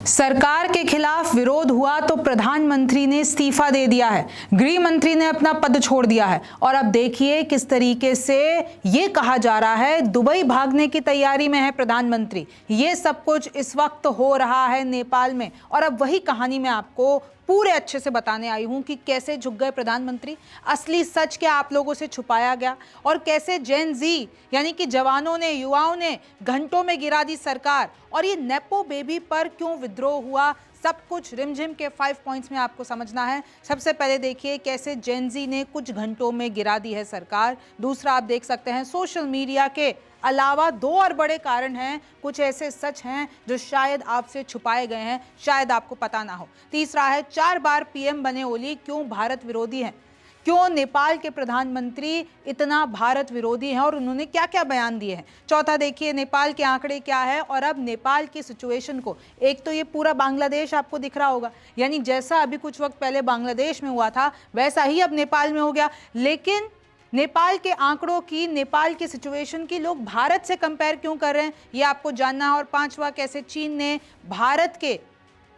सरकार के खिलाफ विरोध हुआ तो प्रधानमंत्री ने इस्तीफा दे दिया है, गृह मंत्री ने अपना पद छोड़ दिया है। और अब देखिए किस तरीके से ये कहा जा रहा है दुबई भागने की तैयारी में है प्रधानमंत्री। ये सब कुछ इस वक्त हो रहा है नेपाल में। और अब वही कहानी मैं आपको पूरे अच्छे से बताने आई हूं कि कैसे झुक गए प्रधानमंत्री, असली सच क्या आप लोगों से छुपाया गया और कैसे जेन जी यानी कि जवानों ने, युवाओं ने घंटों में गिरा दी सरकार। और ये नेपो बेबी पर क्यों विद्रोह हुआ, सब कुछ रिमझिम के 5 पॉइंट्स में आपको समझना है। सबसे पहले देखिए कैसे जेन जी ने कुछ घंटों में गिरा दी है सरकार। दूसरा आप देख सकते हैं सोशल मीडिया के अलावा 2 और बड़े कारण हैं, कुछ ऐसे सच हैं जो शायद आपसे छुपाए गए हैं, शायद आपको पता ना हो। तीसरा है 4 बार पीएम बने ओली क्यों भारत विरोधी हैं, क्यों नेपाल के प्रधानमंत्री इतना भारत विरोधी हैं और उन्होंने क्या क्या बयान दिए हैं। चौथा देखिए नेपाल के आंकड़े क्या है और अब नेपाल की सिचुएशन को, एक तो ये पूरा बांग्लादेश आपको दिख रहा होगा, यानी जैसा अभी कुछ वक्त पहले बांग्लादेश में हुआ था वैसा ही अब नेपाल में हो गया। लेकिन नेपाल के आंकड़ों की, नेपाल की सिचुएशन की लोग भारत से कंपेयर क्यों कर रहे हैं ये आपको जानना है। और पांचवा कैसे चीन ने भारत के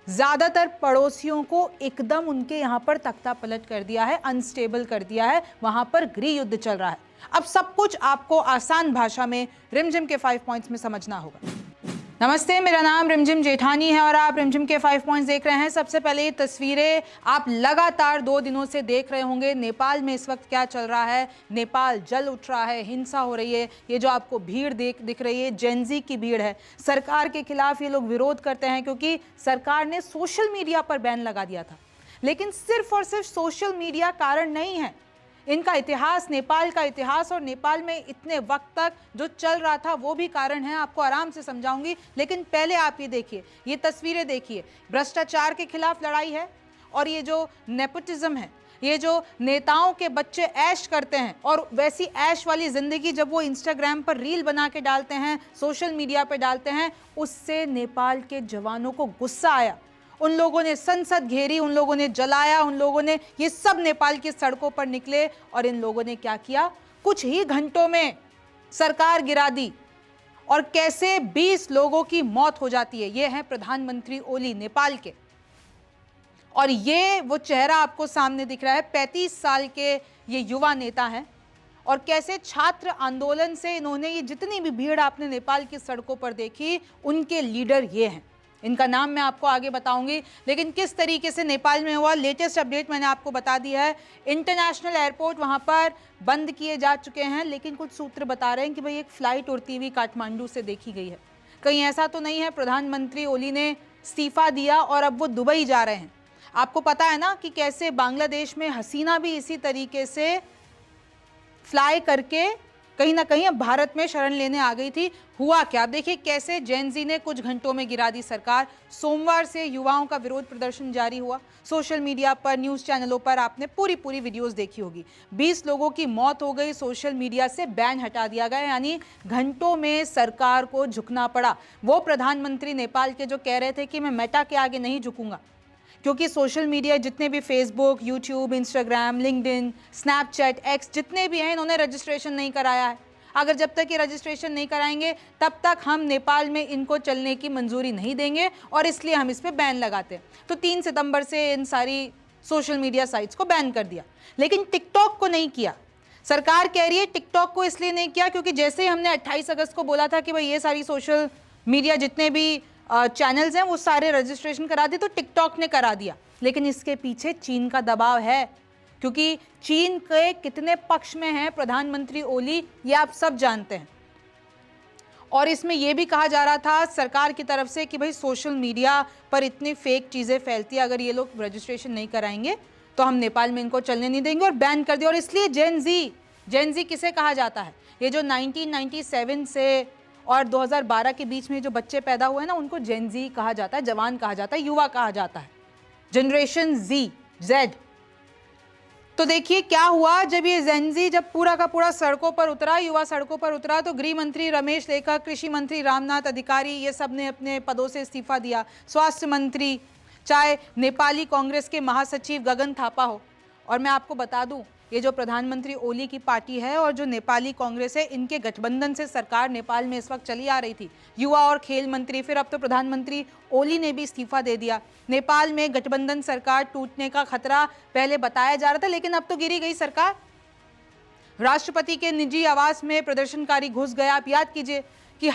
ज्यादातर पड़ोसियों को एकदम उनके यहां पर तख्ता पलट कर दिया है, अनस्टेबल कर दिया है, वहां पर गृह युद्ध चल रहा है। अब सब कुछ आपको आसान भाषा में रिमझिम के 5 पॉइंट्स में समझना होगा। नमस्ते, मेरा नाम रिमझिम जेठानी है और आप रिमझिम के 5 पॉइंट्स देख रहे हैं। सबसे पहले ये तस्वीरें आप लगातार 2 दिनों से देख रहे होंगे। नेपाल में इस वक्त क्या चल रहा है, नेपाल जल उठ रहा है, हिंसा हो रही है। ये जो आपको भीड़ दिख रही है जेनजी की भीड़ है। सरकार के खिलाफ ये लोग विरोध करते हैं क्योंकि सरकार ने सोशल मीडिया पर बैन लगा दिया था। लेकिन सिर्फ और सिर्फ सोशल मीडिया कारण नहीं है, इनका इतिहास, नेपाल का इतिहास और नेपाल में इतने वक्त तक जो चल रहा था वो भी कारण है। आपको आराम से समझाऊंगी, लेकिन पहले आप ये देखिए, ये तस्वीरें देखिए। भ्रष्टाचार के खिलाफ लड़ाई है और ये जो नेपोटिज्म है, ये जो नेताओं के बच्चे ऐश करते हैं और वैसी ऐश वाली जिंदगी जब वो इंस्टाग्राम पर रील बना के डालते हैं, सोशल मीडिया पर डालते हैं, उससे नेपाल के जवानों को गुस्सा आया। उन लोगों ने संसद घेरी, उन लोगों ने जलाया, उन लोगों ने, ये सब नेपाल की सड़कों पर निकले और इन लोगों ने क्या किया, कुछ ही घंटों में सरकार गिरा दी और कैसे 20 लोगों की मौत हो जाती है। ये है प्रधानमंत्री ओली नेपाल के। और ये वो चेहरा आपको सामने दिख रहा है, 35 साल के ये युवा नेता हैं। और कैसे छात्र आंदोलन से इन्होंने, ये जितनी भी भीड़ आपने नेपाल की सड़कों पर देखी, उनके लीडर ये हैं। इनका नाम मैं आपको आगे बताऊंगी। लेकिन किस तरीके से नेपाल में हुआ, लेटेस्ट अपडेट मैंने आपको बता दिया है। इंटरनेशनल एयरपोर्ट वहां पर बंद किए जा चुके हैं, लेकिन कुछ सूत्र बता रहे हैं कि भाई एक फ्लाइट उड़ती हुई काठमांडू से देखी गई है। कहीं ऐसा तो नहीं है प्रधानमंत्री ओली ने इस्तीफा दिया और अब वो दुबई जा रहे हैं। आपको पता है ना कि कैसे बांग्लादेश में हसीना भी इसी तरीके से फ्लाई करके कहीं ना कहीं अब भारत में शरण लेने आ गई थी। हुआ क्या, देखिए कैसे जेन जी ने कुछ घंटों में गिरा दी सरकार। सोमवार से युवाओं का विरोध प्रदर्शन जारी हुआ। सोशल मीडिया पर, न्यूज चैनलों पर आपने पूरी वीडियोस देखी होगी। 20 लोगों की मौत हो गई, सोशल मीडिया से बैन हटा दिया गया, यानी घंटों में सरकार को झुकना पड़ा। वो प्रधानमंत्री नेपाल के जो कह रहे थे कि मैं मेटा के आगे नहीं झुकूंगा, क्योंकि सोशल मीडिया जितने भी Facebook, YouTube, Instagram, LinkedIn, Snapchat, x जितने भी हैं, इन्होंने रजिस्ट्रेशन नहीं कराया है। अगर जब तक ये रजिस्ट्रेशन नहीं कराएंगे तब तक हम नेपाल में इनको चलने की मंजूरी नहीं देंगे और इसलिए हम इस पर बैन लगाते हैं। तो 3 सितंबर से इन सारी सोशल मीडिया साइट्स को बैन कर दिया, लेकिन टिकटॉक को नहीं किया। सरकार कह रही है टिकटॉक को इसलिए नहीं किया क्योंकि जैसे ही हमने 28 अगस्त को बोला था कि भाई ये सारी सोशल मीडिया जितने भी चैनल्स हैं वो सारे रजिस्ट्रेशन करा दिए, तो टिकटॉक ने करा दिया। लेकिन इसके पीछे चीन का दबाव है, क्योंकि चीन के कितने पक्ष में है प्रधानमंत्री ओली ये आप सब जानते हैं। और इसमें यह भी कहा जा रहा था सरकार की तरफ से कि भाई सोशल मीडिया पर इतनी फेक चीजें फैलती है, अगर ये लोग रजिस्ट्रेशन नहीं कराएंगे तो हम नेपाल में इनको चलने नहीं देंगे और बैन कर दिया। और इसलिए जेन जी किसे कहा जाता है, ये जो 1997 से और 2012 के बीच में जो बच्चे पैदा हुए ना, उनको जेन जी कहा जाता है, जवान कहा जाता है, युवा कहा जाता है, जनरेशन जेड। तो देखिए क्या हुआ, जब ये जेन जी जब पूरा का पूरा सड़कों पर उतरा, युवा सड़कों पर उतरा, तो गृह मंत्री रमेश लेखक, कृषि मंत्री रामनाथ अधिकारी, ये सब ने अपने पदों से इस्तीफा दिया। स्वास्थ्य मंत्री, चाहे नेपाली कांग्रेस के महासचिव गगन थापा हो। और मैं आपको बता दूं ये जो प्रधानमंत्री ओली की पार्टी है और जो नेपाली कांग्रेस है, इनके गठबंधन से सरकार नेपाल में इस वक्त चली आ रही थी। युवा और खेल मंत्री, फिर अब तो प्रधानमंत्री ओली ने भी इस्तीफा दे दिया। नेपाल में गठबंधन सरकार टूटने का खतरा पहले बताया जा रहा था, लेकिन अब तो गिरी गई सरकार। राष्ट्रपति के निजी आवास में प्रदर्शनकारी घुस गए। आप याद कीजिए कि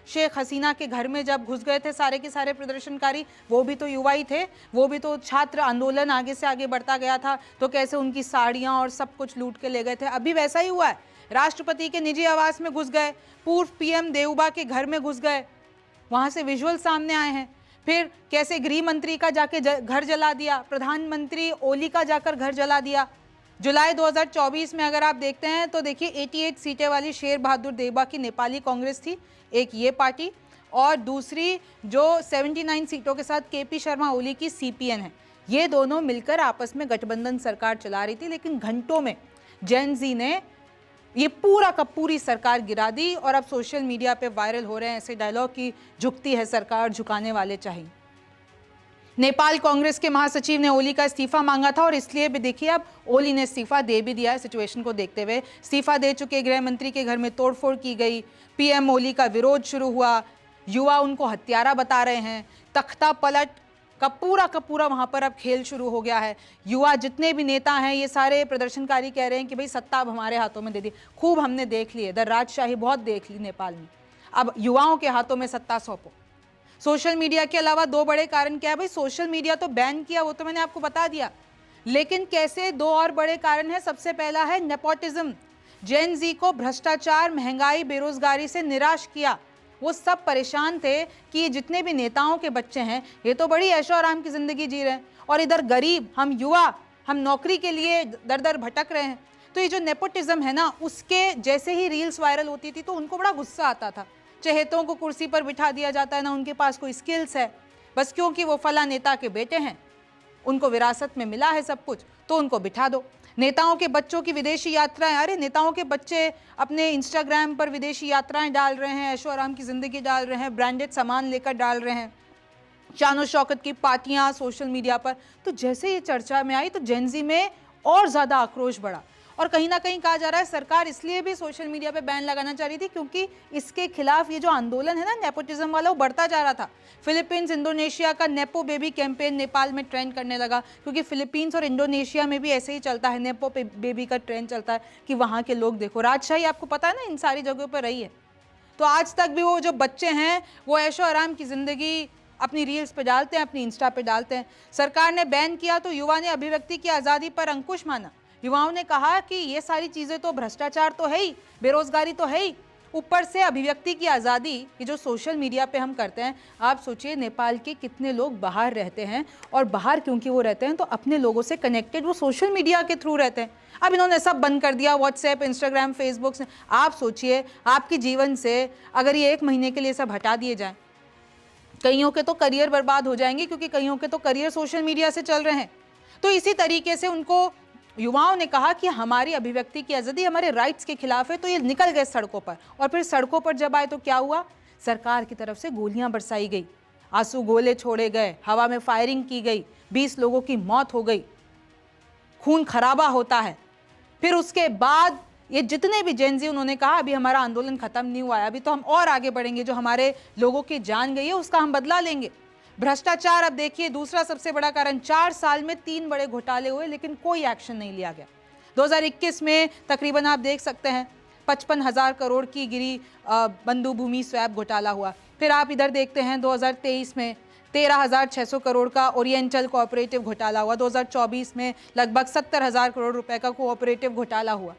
शेख हसीना के घर में जब घुस गए थे सारे के सारे प्रदर्शनकारी, वो भी तो युवा ही थे, वो भी तो छात्र आंदोलन आगे से आगे बढ़ता गया था, तो कैसे उनकी साड़ियां और सब कुछ लूट के ले गए थे। अभी वैसा ही हुआ है, राष्ट्रपति के निजी आवास में घुस गए, पूर्व पीएम देउबा के घर में घुस गए, वहां से विजुअल सामने आए हैं। फिर कैसे गृह मंत्री का जाके घर जला दिया, प्रधानमंत्री ओली का जाकर घर जला दिया। जुलाई 2024 में अगर आप देखते हैं तो देखिए 88 सीटें वाली शेर बहादुर देउबा की नेपाली कांग्रेस थी, एक ये पार्टी, और दूसरी जो 79 सीटों के साथ केपी शर्मा ओली की सीपीएन है। ये दोनों मिलकर आपस में गठबंधन सरकार चला रही थी, लेकिन घंटों में जेन जी ने ये पूरा का पूरी सरकार गिरा दी। और अब सोशल मीडिया पे वायरल हो रहे हैं ऐसे डायलॉग की झुकती है सरकार, झुकाने वाले चाहिए। नेपाल कांग्रेस के महासचिव ने ओली का इस्तीफा मांगा था और इसलिए भी देखिए अब ओली ने इस्तीफा दे भी दिया है। सिचुएशन को देखते हुए इस्तीफा दे चुके गृह मंत्री के घर में तोड़फोड़ की गई, पीएम ओली का विरोध शुरू हुआ, युवा उनको हत्यारा बता रहे हैं, तख्ता पलट का पूरा वहां पर अब खेल शुरू हो गया है। युवा जितने भी नेता हैं ये सारे प्रदर्शनकारी कह रहे हैं कि भाई सत्ता अब हमारे हाथों में दे दी, खूब हमने देख ली है, इधर राजशाही बहुत देख ली नेपाल में, अब युवाओं के हाथों में सत्ता सौंपो। सोशल मीडिया के अलावा दो बड़े कारण क्या है भाई, सोशल मीडिया तो बैन किया, वो तो मैंने आपको बता दिया, लेकिन कैसे दो और बड़े कारण हैं। सबसे पहला है नेपोटिज्म। जेन जी को भ्रष्टाचार, महंगाई, बेरोजगारी से निराश किया। वो सब परेशान थे कि ये जितने भी नेताओं के बच्चे हैं ये तो बड़ी ऐशो आराम की जिंदगी जी रहे हैं, और इधर गरीब हम युवा, हम नौकरी के लिए दर दर भटक रहे हैं। तो ये जो नेपोटिज्म है ना, उसके जैसे ही रील्स वायरल होती थी तो उनको बड़ा गुस्सा आता था। चहेतों को कुर्सी पर बिठा दिया जाता है, ना उनके पास कोई स्किल्स है, बस क्योंकि वो फला नेता के बेटे हैं, उनको विरासत में मिला है सब कुछ, तो उनको बिठा दो। नेताओं के बच्चों की विदेशी यात्राएं, अरे नेताओं के बच्चे अपने इंस्टाग्राम पर विदेशी यात्राएं डाल रहे हैं, ऐशो आराम की जिंदगी डाल रहे हैं, ब्रांडेड सामान लेकर डाल रहे हैं, शानो शौकत की पार्टियां सोशल मीडिया पर। तो जैसे ये चर्चा में आई तो जेन जी में और ज्यादा आक्रोश बढ़ा, और कहीं ना कहीं कहा जा रहा है सरकार इसलिए भी सोशल मीडिया पे बैन लगाना चाह रही थी क्योंकि इसके खिलाफ ये जो आंदोलन है ना नेपोटिज्म वाला, वो बढ़ता जा रहा था। फिलीपींस, इंडोनेशिया का नेपो बेबी कैंपेन नेपाल में ट्रेंड करने लगा, क्योंकि फिलीपींस और इंडोनेशिया में भी ऐसे ही चलता है, नेपो बेबी का ट्रेंड चलता है कि वहाँ के लोग देखो, राजशाही आपको पता है ना इन सारी जगहों पर रही है, तो आज तक भी वो जो बच्चे हैं वो ऐशो आराम की जिंदगी अपनी रील्स पे डालते हैं, अपनी इंस्टा पे डालते हैं। सरकार ने बैन किया तो युवा ने अभिव्यक्ति की आज़ादी पर अंकुश माना। युवाओं ने कहा कि ये सारी चीज़ें तो, भ्रष्टाचार तो है ही, बेरोजगारी तो है ही, ऊपर से अभिव्यक्ति की आज़ादी, ये जो सोशल मीडिया पे हम करते हैं। आप सोचिए नेपाल के कितने लोग बाहर रहते हैं, और बाहर क्योंकि वो रहते हैं तो अपने लोगों से कनेक्टेड वो सोशल मीडिया के थ्रू रहते हैं। अब इन्होंने सब बंद कर दिया, व्हाट्सएप, इंस्टाग्राम, फेसबुक से। आप सोचिए आपके जीवन से अगर ये 1 महीने के लिए सब हटा दिए जाएँ, कईयों के तो करियर बर्बाद हो जाएंगे, क्योंकि कईयों के तो करियर सोशल मीडिया से चल रहे हैं। तो इसी तरीके से उनको, युवाओं ने कहा कि हमारी अभिव्यक्ति की आज़ादी हमारे राइट्स के खिलाफ है, तो ये निकल गए सड़कों पर। और फिर सड़कों पर जब आए तो क्या हुआ, सरकार की तरफ से गोलियां बरसाई गई, आंसू गोले छोड़े गए, हवा में फायरिंग की गई, 20 लोगों की मौत हो गई, खून खराबा होता है। फिर उसके बाद ये जितने भी जेन जी, उन्होंने कहा अभी हमारा आंदोलन खत्म नहीं हुआ है, अभी तो हम और आगे बढ़ेंगे, जो हमारे लोगों की जान गई है उसका हम बदला लेंगे। भ्रष्टाचार, अब देखिए दूसरा सबसे बड़ा कारण, 4 साल में 3 बड़े घोटाले हुए लेकिन कोई एक्शन नहीं लिया गया। 2021 में तकरीबन आप देख सकते हैं 55,000 करोड़ की गिरी बंधु भूमि स्वैप घोटाला हुआ। फिर आप इधर देखते हैं 2023 में 13,600 करोड़ का ओरिएंटल कोऑपरेटिव घोटाला हुआ। 2024 में लगभग 70,000 करोड़ रुपए का कोऑपरेटिव घोटाला हुआ।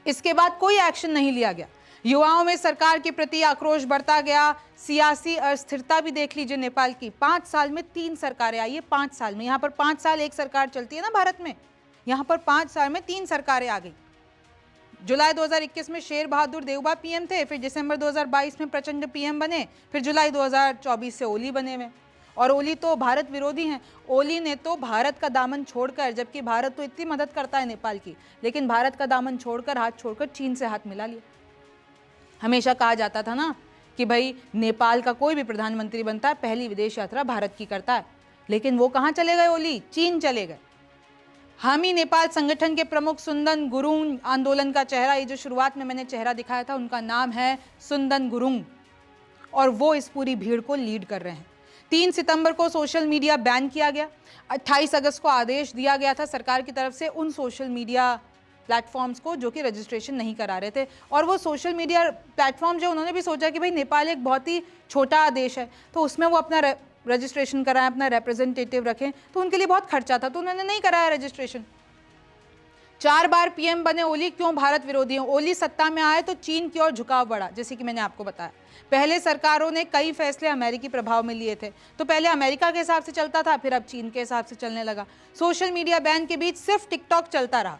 इसके बाद कोई एक्शन नहीं लिया गया। युवाओं में सरकार के प्रति आक्रोश बढ़ता गया। सियासी अस्थिरता भी देख लीजिए नेपाल की, 5 साल में 3 सरकारें आई है। 5 साल में, यहाँ पर 5 साल एक सरकार चलती है ना भारत में, यहाँ पर 5 साल में 3 सरकारें आ गई। जुलाई 2021 में शेर बहादुर देउबा पीएम थे, फिर दिसंबर 2022 में प्रचंड पीएम बने, फिर जुलाई 2024 से ओली बने हुए। और ओली तो भारत विरोधी हैं। ओली ने तो भारत का दामन छोड़कर, जबकि भारत तो इतनी मदद करता है नेपाल की, लेकिन भारत का दामन छोड़कर, हाथ छोड़कर चीन से हाथ मिला लिया। हमेशा कहा जाता था ना कि भाई नेपाल का कोई भी प्रधानमंत्री बनता है पहली विदेश यात्रा भारत की करता है, लेकिन वो कहाँ चले गए ओली, चीन चले गए। हामी नेपाल संगठन के प्रमुख सुंदन गुरुङ आंदोलन का चेहरा, ये जो शुरुआत में मैंने चेहरा दिखाया था, उनका नाम है सुंदन गुरुङ और वो इस पूरी भीड़ को लीड कर रहे हैं। 3 सितंबर को सोशल मीडिया बैन किया गया। 28 अगस्त को आदेश दिया गया था सरकार की तरफ से उन सोशल मीडिया प्लेटफॉर्म्स को जो कि रजिस्ट्रेशन नहीं करा रहे थे। और वो सोशल मीडिया प्लेटफॉर्म जो, उन्होंने भी सोचा कि भाई नेपाल एक बहुत ही छोटा देश है, तो उसमें वो अपना रजिस्ट्रेशन कराएं, अपना रिप्रेजेंटेटिव रखें, तो उनके लिए बहुत खर्चा था, तो उन्होंने नहीं कराया रजिस्ट्रेशन। 4 बार पीएम बने ओली, क्यों भारत विरोधी हैं? ओली सत्ता में आए तो चीन की ओर झुकाव बढ़ा, जैसे कि मैंने आपको बताया। पहले सरकारों ने कई फैसले अमेरिकी प्रभाव में लिए थे, तो पहले अमेरिका के हिसाब से चलता था, फिर अब चीन के हिसाब से चलने लगा। सोशल मीडिया बैन के बीच सिर्फ टिकटॉक चलता रहा,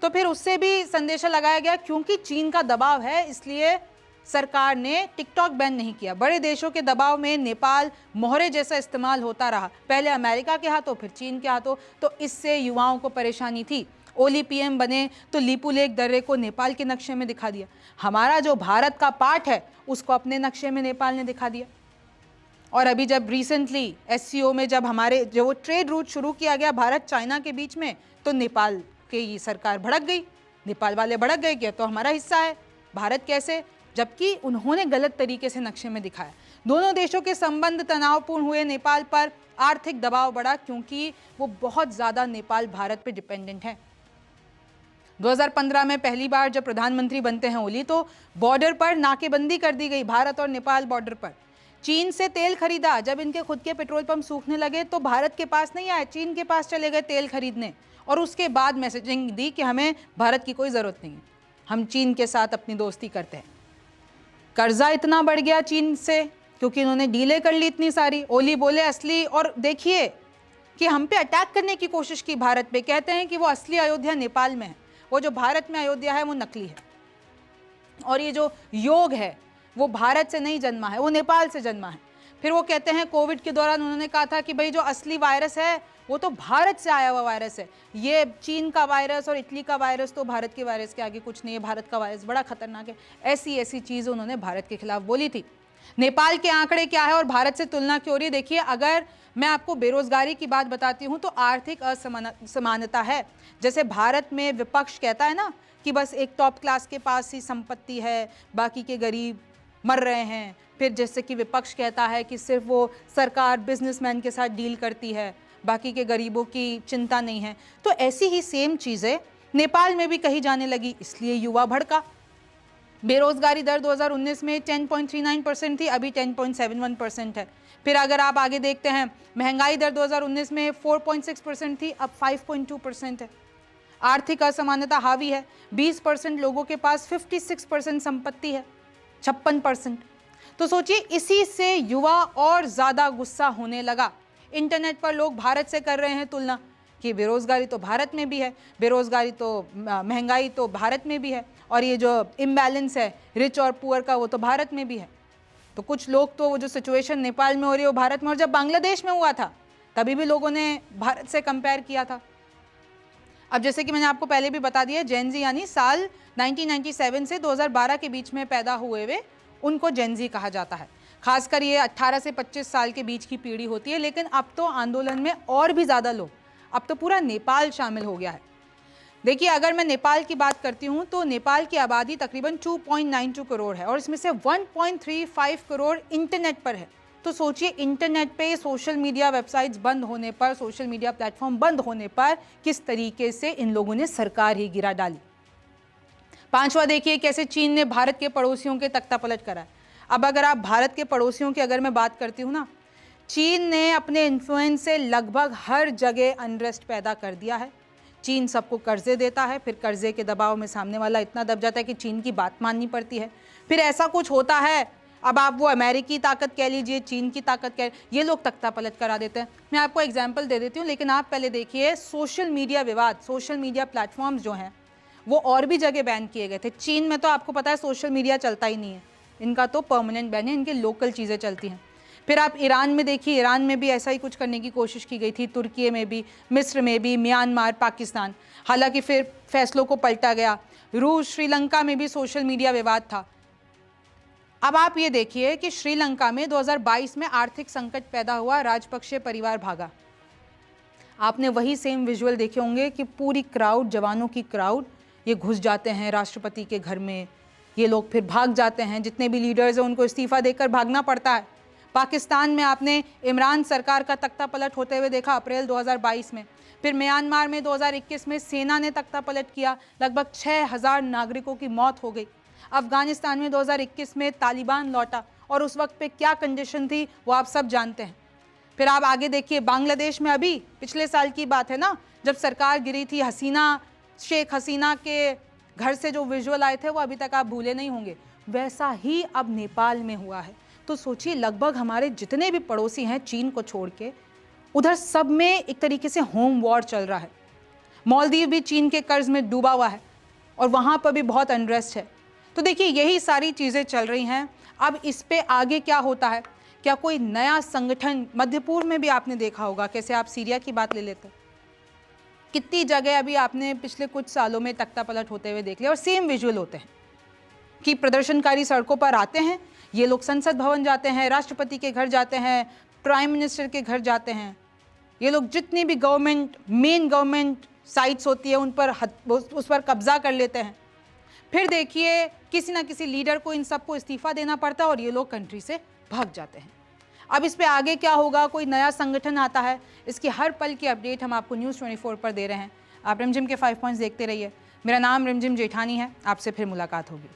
तो फिर उससे भी संदेशा लगाया गया क्योंकि चीन का दबाव है, इसलिए सरकार ने टिकटॉक बैन नहीं किया। बड़े देशों के दबाव में नेपाल मोहरे जैसा इस्तेमाल होता रहा, पहले अमेरिका के हाथों फिर चीन के हाथों, तो इससे युवाओं को परेशानी थी। ओली पीएम बने तो लिपुलेख दर्रे को नेपाल के नक्शे में दिखा दिया। हमारा जो भारत का पार्ट है उसको अपने नक्शे में नेपाल ने दिखा दिया। और अभी जब रिसेंटली एससीओ में जब हमारे जो ट्रेड रूट शुरू किया गया भारत चाइना के बीच में, तो नेपाल के ये सरकार भड़क गई, नेपाल वाले भड़क गए कि तो हमारा हिस्सा है, भारत कैसे, जबकि उन्होंने गलत तरीके से नक्शे में दिखाया। दोनों देशों के संबंध तनावपूर्ण हुए, नेपाल पर आर्थिक दबाव बढ़ा क्योंकि वो बहुत ज़्यादा नेपाल भारत पे डिपेंडेंट है। 2015 में पहली बार जब प्रधानमंत्री बनते हैं ओली, तो बॉर्डर पर नाकेबंदी कर दी गई, भारत और नेपाल बॉर्डर पर। चीन से तेल खरीदा, जब इनके खुद के पेट्रोल पंप सूखने लगे तो भारत के पास नहीं आए, चीन के पास चले गए तेल खरीदने, और उसके बाद मैसेजिंग दी कि हमें भारत की कोई ज़रूरत नहीं है, हम चीन के साथ अपनी दोस्ती करते हैं। कर्जा इतना बढ़ गया चीन से क्योंकि इन्होंने डीले कर ली इतनी सारी। ओली बोले असली, और देखिए कि हम पे अटैक करने की कोशिश की भारत पे, कहते हैं कि वो असली अयोध्या नेपाल में है, वो जो भारत में अयोध्या है वो नकली है, और ये जो योग है वो भारत से नहीं जन्मा है, वो नेपाल से जन्मा है। फिर वो कहते हैं कोविड के दौरान उन्होंने कहा था कि भाई जो असली वायरस है वो तो भारत से आया हुआ वायरस है, ये चीन का वायरस और इटली का वायरस तो भारत के वायरस के आगे कुछ नहीं है, भारत का वायरस बड़ा खतरनाक है। ऐसी चीज़ उन्होंने भारत के खिलाफ बोली थी। नेपाल के आंकड़े क्या है और भारत से तुलना क्यों हो रही है? देखिए, अगर मैं आपको बेरोजगारी की बात बताती हूँ तो आर्थिक असमानता है। जैसे भारत में विपक्ष कहता है ना कि बस एक टॉप क्लास के पास ही संपत्ति है, बाकी के गरीब मर रहे हैं। फिर जैसे कि विपक्ष कहता है कि सिर्फ वो सरकार बिजनेसमैन के साथ डील करती है, बाकी के गरीबों की चिंता नहीं है। तो ऐसी ही सेम चीज़ें नेपाल में भी कही जाने लगी, इसलिए युवा भड़का। बेरोजगारी दर 2019 में 10.39% थी, अभी 10.71% है। फिर अगर आप आगे देखते हैं, महंगाई दर 2019 में 4.6% थी, अब 5.2% है। आर्थिक असमानता हावी है, 20% लोगों के पास 56% संपत्ति है, 56%। तो सोचिए, इसी से युवा और ज़्यादा गुस्सा होने लगा। इंटरनेट पर लोग भारत से कर रहे हैं तुलना कि बेरोजगारी तो भारत में भी है, बेरोजगारी तो महंगाई तो भारत में भी है, और ये जो इम्बैलेंस है रिच और पुअर का वो तो भारत में भी है। तो कुछ लोग तो वो जो सिचुएशन नेपाल में हो रही है वो भारत में, और जब बांग्लादेश में हुआ था तभी भी लोगों ने भारत से कंपेयर किया था। अब जैसे कि मैंने आपको पहले भी बता दिया, जेनजी यानी साल 1997 से 2012 के बीच में पैदा हुए वे, उनको जेनजी कहा जाता है। खासकर ये 18 से 25 साल के बीच की पीढ़ी होती है। लेकिन अब तो आंदोलन में और भी ज़्यादा लोग, अब तो पूरा नेपाल शामिल हो गया है। देखिए, अगर मैं नेपाल की बात करती हूँ तो नेपाल की आबादी तकरीबन 2.92 करोड़ है, और इसमें से 1.35 करोड़ इंटरनेट पर है। तो सोचिए, इंटरनेट पे सोशल मीडिया वेबसाइट्स बंद होने पर, सोशल मीडिया प्लेटफॉर्म बंद होने पर किस तरीके से इन लोगों ने सरकार ही गिरा डाली। 5वां देखिए कैसे चीन ने भारत के पड़ोसियों के तख्तापलट करा है। अब अगर आप भारत के पड़ोसियों की अगर मैं बात करती हूँ ना, चीन ने अपने इन्फ्लुएंस से लगभग हर जगह अनरेस्ट पैदा कर दिया है। चीन सबको कर्जे देता है, फिर कर्जे के दबाव में सामने वाला इतना दब जाता है कि चीन की बात माननी पड़ती है। फिर ऐसा कुछ होता है, अब आप वो अमेरिकी ताकत कह लीजिए, चीन की ताकत कह, ये लोग तख्तापलट करा देते हैं। मैं आपको एग्जाम्पल दे देती हूँ, लेकिन आप पहले देखिए सोशल मीडिया विवाद। सोशल मीडिया प्लेटफॉर्म्स जो हैं वो और भी जगह बैन किए गए थे। चीन में तो आपको पता है सोशल मीडिया चलता ही नहीं है, इनका तो परमानेंट बैन है, इनके लोकल चीज़ें चलती हैं। फिर आप ईरान में देखिए, ईरान में भी ऐसा ही कुछ करने की कोशिश की गई थी, तुर्की में भी, मिस्र में भी, म्यांमार, पाकिस्तान। हालांकि फिर फैसलों को पलटा गया। रूस, श्रीलंका में भी सोशल मीडिया विवाद था। अब आप ये देखिए कि श्रीलंका में 2022 में आर्थिक संकट पैदा हुआ, राजपक्षे परिवार भागा। आपने वही सेम विजुअल देखे होंगे कि पूरी क्राउड, जवानों की क्राउड, ये घुस जाते हैं राष्ट्रपति के घर में, ये लोग फिर भाग जाते हैं। जितने भी लीडर्स हैं उनको इस्तीफा देकर भागना पड़ता है। पाकिस्तान में आपने इमरान सरकार का तख्ता पलट होते हुए देखा अप्रैल 2022 में। फिर म्यांमार में 2021 में सेना ने तख्ता पलट किया, लगभग 6000 नागरिकों की मौत हो गई। अफगानिस्तान में 2021 में तालिबान लौटा और उस वक्त पे क्या कंडीशन थी वो आप सब जानते हैं। फिर आप आगे देखिए, बांग्लादेश में अभी पिछले साल की बात है ना, जब सरकार गिरी थी, शेख हसीना के घर से जो विजुअल आए थे वो अभी तक आप भूले नहीं होंगे। वैसा ही अब नेपाल में हुआ है। तो सोचिए, लगभग हमारे जितने भी पड़ोसी हैं चीन को छोड़ के, उधर सब में एक तरीके से होम वॉर चल रहा है। मालदीव भी चीन के कर्ज में डूबा हुआ है और वहाँ पर भी बहुत अनरेस्ट है। तो देखिए, यही सारी चीज़ें चल रही हैं। अब इस पे आगे क्या होता है, क्या कोई नया संगठन, मध्य पूर्व में भी आपने देखा होगा, कैसे आप सीरिया की बात ले लेते, कितनी जगह अभी आपने पिछले कुछ सालों में तख्ता पलट होते हुए देख लिया और सेम विजुअल होते हैं कि प्रदर्शनकारी सड़कों पर आते हैं, ये लोग संसद भवन जाते हैं, राष्ट्रपति के घर जाते हैं, प्राइम मिनिस्टर के घर जाते हैं, ये लोग जितनी भी मेन गवर्नमेंट साइट्स होती है उस पर कब्जा कर लेते हैं। फिर देखिए, किसी ना किसी लीडर को इन सबको इस्तीफा देना पड़ता है और ये लोग कंट्री से भाग जाते हैं। अब इस पे आगे क्या होगा, कोई नया संगठन आता है, इसकी हर पल की अपडेट हम आपको न्यूज़ 24 पर दे रहे हैं। आप रिमझिम के 5 पॉइंट्स देखते रहिए। मेरा नाम रिमझिम जेठानी है, आपसे फिर मुलाकात होगी।